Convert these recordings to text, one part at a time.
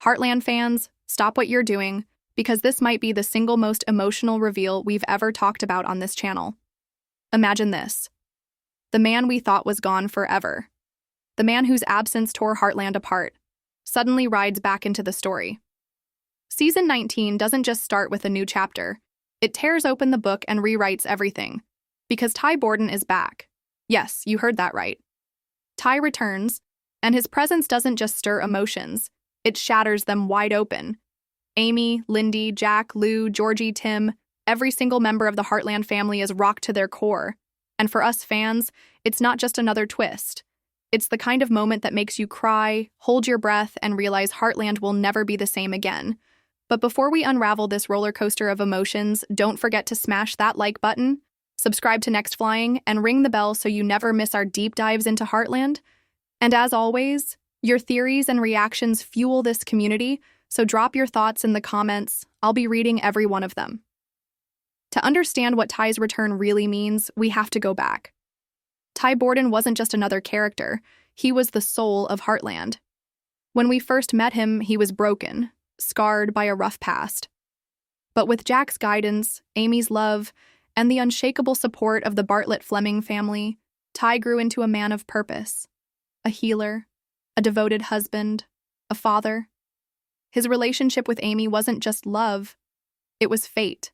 Heartland fans, stop what you're doing, because this might be the single most emotional reveal we've ever talked about on this channel. Imagine this. The man we thought was gone forever, the man whose absence tore Heartland apart, suddenly rides back into the story. Season 19 doesn't just start with a new chapter. It tears open the book and rewrites everything. Because Ty Borden is back. Yes, you heard that right. Ty returns, and his presence doesn't just stir emotions, it shatters them wide open. Amy, Lindy, Jack, Lou, Georgie, Tim, every single member of the Heartland family is rocked to their core. And for us fans, it's not just another twist. It's the kind of moment that makes you cry, hold your breath, and realize Heartland will never be the same again. But before we unravel this roller coaster of emotions, don't forget to smash that like button, subscribe to Next Flying, and ring the bell so you never miss our deep dives into Heartland. And as always, your theories and reactions fuel this community, so drop your thoughts in the comments. I'll be reading every one of them. To understand what Ty's return really means, we have to go back. Ty Borden wasn't just another character, he was the soul of Heartland. When we first met him, he was broken, scarred by a rough past. But with Jack's guidance, Amy's love, and the unshakable support of the Bartlett-Fleming family, Ty grew into a man of purpose, a healer, a devoted husband, a father. His relationship with Amy wasn't just love, it was fate.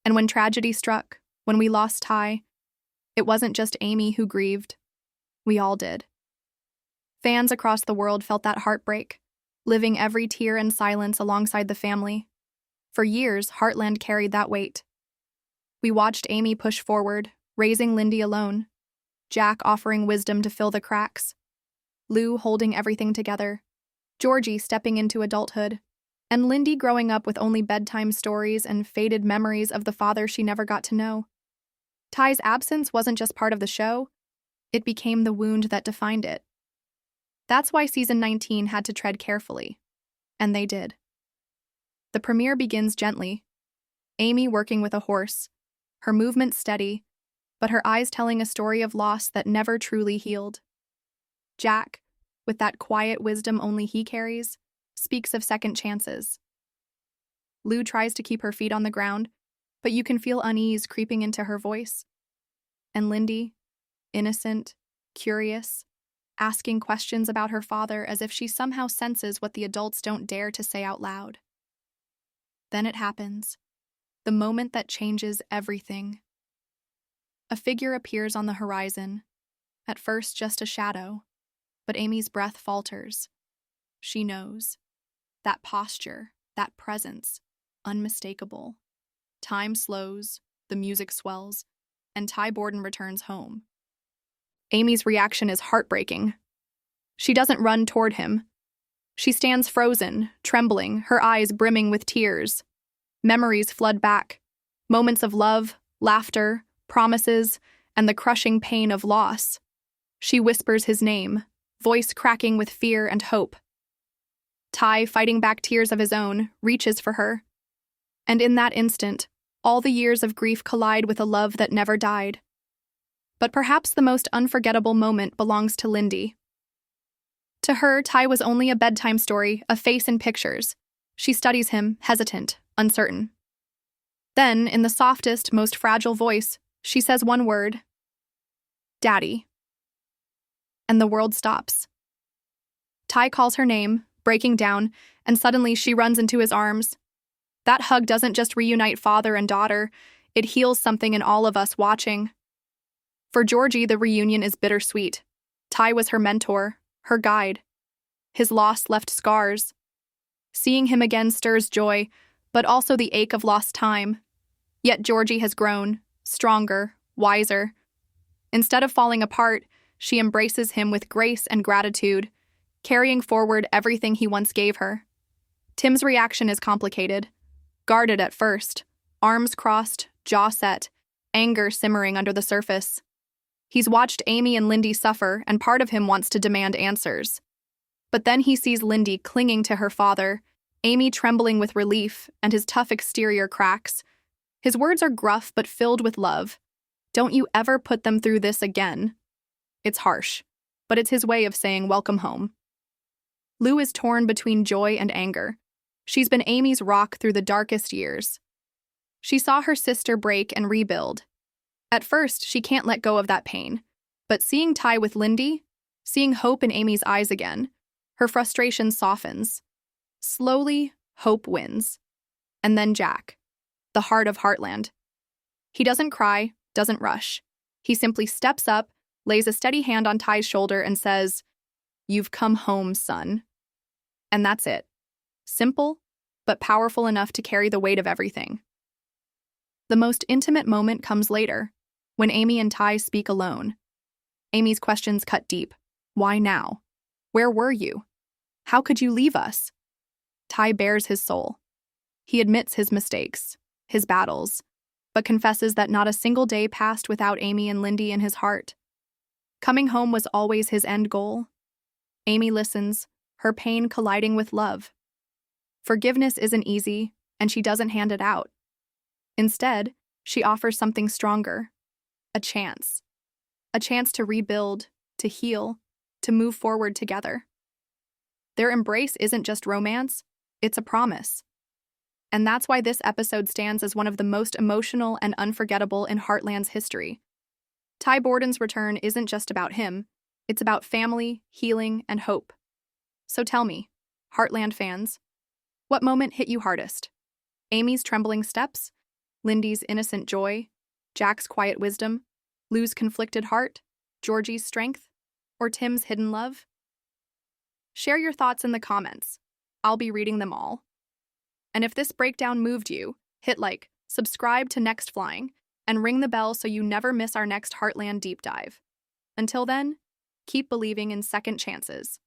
And when tragedy struck, when we lost Ty, it wasn't just Amy who grieved. We all did. Fans across the world felt that heartbreak, living every tear in silence alongside the family. For years, Heartland carried that weight. We watched Amy push forward, raising Lindy alone, Jack offering wisdom to fill the cracks, Lou holding everything together, Georgie stepping into adulthood, and Lindy growing up with only bedtime stories and faded memories of the father she never got to know. Ty's absence wasn't just part of the show, it became the wound that defined it. That's why Season 19 had to tread carefully. And they did. The premiere begins gently. Amy working with a horse, her movement steady, but her eyes telling a story of loss that never truly healed. Jack, with that quiet wisdom only he carries, speaks of second chances. Lou tries to keep her feet on the ground, but you can feel unease creeping into her voice. And Lindy, innocent, curious, asking questions about her father as if she somehow senses what the adults don't dare to say out loud. Then it happens, the moment that changes everything. A figure appears on the horizon, at first just a shadow, but Amy's breath falters. She knows. That posture, that presence, unmistakable. Time slows, the music swells, and Ty Borden returns home. Amy's reaction is heartbreaking. She doesn't run toward him. She stands frozen, trembling, her eyes brimming with tears. Memories flood back. Moments of love, laughter, promises, and the crushing pain of loss. She whispers his name, voice cracking with fear and hope. Ty, fighting back tears of his own, reaches for her. And in that instant, all the years of grief collide with a love that never died. But perhaps the most unforgettable moment belongs to Lindy. To her, Ty was only a bedtime story, a face in pictures. She studies him, hesitant, uncertain. Then, in the softest, most fragile voice, she says one word, "Daddy." And the world stops. Ty calls her name, breaking down, and suddenly she runs into his arms. That hug doesn't just reunite father and daughter, it heals something in all of us watching. For Georgie, the reunion is bittersweet. Ty was her mentor, her guide. His loss left scars. Seeing him again stirs joy, but also the ache of lost time. Yet Georgie has grown, stronger, wiser. Instead of falling apart, she embraces him with grace and gratitude, carrying forward everything he once gave her. Tim's reaction is complicated. Guarded at first, arms crossed, jaw set, anger simmering under the surface. He's watched Amy and Lindy suffer, and part of him wants to demand answers. But then he sees Lindy clinging to her father, Amy trembling with relief, and his tough exterior cracks. His words are gruff but filled with love. "Don't you ever put them through this again." It's harsh, but it's his way of saying welcome home. Lou is torn between joy and anger. She's been Amy's rock through the darkest years. She saw her sister break and rebuild. At first, she can't let go of that pain. But seeing Ty with Lindy, seeing hope in Amy's eyes again, her frustration softens. Slowly, hope wins. And then Jack, the heart of Heartland. He doesn't cry, doesn't rush. He simply steps up, lays a steady hand on Ty's shoulder, and says, "You've come home, son." And that's it. Simple, but powerful enough to carry the weight of everything. The most intimate moment comes later, when Amy and Ty speak alone. Amy's questions cut deep. Why now? Where were you? How could you leave us? Ty bares his soul. He admits his mistakes, his battles, but confesses that not a single day passed without Amy and Lindy in his heart. Coming home was always his end goal. Amy listens, her pain colliding with love. Forgiveness isn't easy, and she doesn't hand it out. Instead, she offers something stronger. A chance. A chance to rebuild, to heal, to move forward together. Their embrace isn't just romance, it's a promise. And that's why this episode stands as one of the most emotional and unforgettable in Heartland's history. Ty Borden's return isn't just about him, it's about family, healing, and hope. So tell me, Heartland fans, what moment hit you hardest? Amy's trembling steps? Lindy's innocent joy? Jack's quiet wisdom? Lou's conflicted heart? Georgie's strength? Or Tim's hidden love? Share your thoughts in the comments. I'll be reading them all. And if this breakdown moved you, hit like, subscribe to Next Flying, and ring the bell so you never miss our next Heartland deep dive. Until then, keep believing in second chances.